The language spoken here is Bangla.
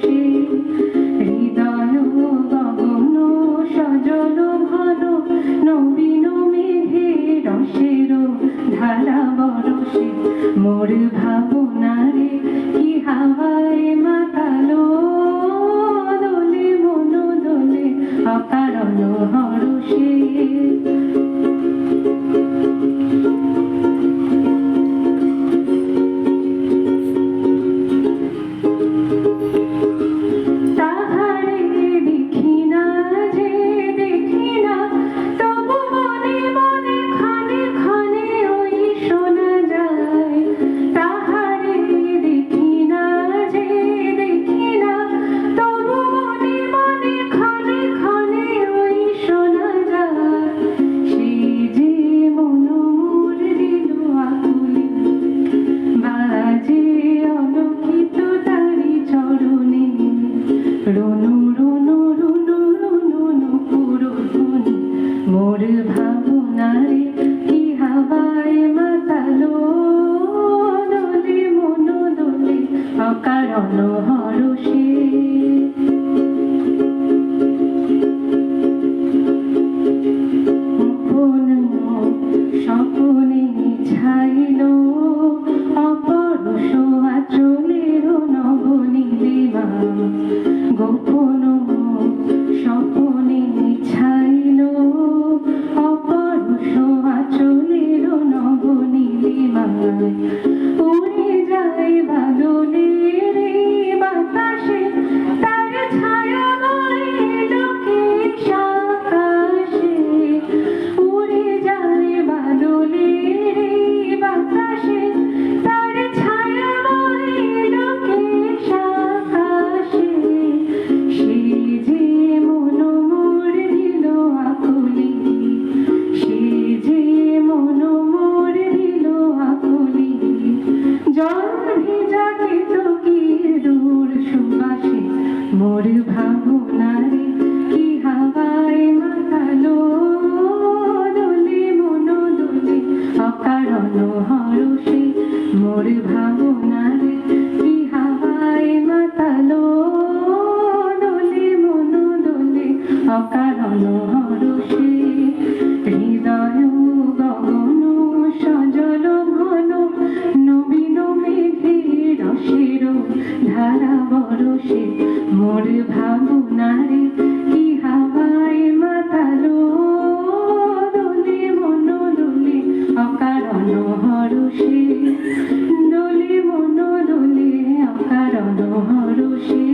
হরষে হৃদয় গগন সজল ঘন নবীন মেঘে রসের ধারা বরষে মোর ভাবনারে কি হাওয়ায় মাতালো দোলে মন দোলে অকারণ হরষে রুনু রুনু রুনু রুনু রুনু পুরো ধ্বনি মোর ভাবনারে কি হাওয়ায় মাতালো দোলে মন দোলে অকারণ হরষে স্বপনে ছাইল অপরশ আচলের নবনীলিমা গোপন স্বপনে ছাইল অপরশ আচলের নবনীলিমায় উড়ে যায় বাদলের বাতাসে তার ছায়াময় লোকেশ আকাশে উড়ে যায় বাদলের বাতাসে তার ছায়াময় লোকেশ আকাশে সে যে মন মোর দিল আকুলি সে যে মন মোর দিল আকুলি জল ভেজা কেতকীর দূর সুবাসে মোর ভাবনারে কি হাওয়ায় মাতালো দোলে মন দোলে অকারণ হরষে মোর ভাবনারে কি হাওয়ায় মাতালো দোলে মন দোলে অকারণ হরষে হৃদয় গগন সজল ঘন নবীন মেঘে রসের ধারা বরষে মোর ভাবনারে কি হাওয়ায় মাতালো দোলে মন দোলে অকারণ হরষে দোলে মন দোলে অকারণ হরষে।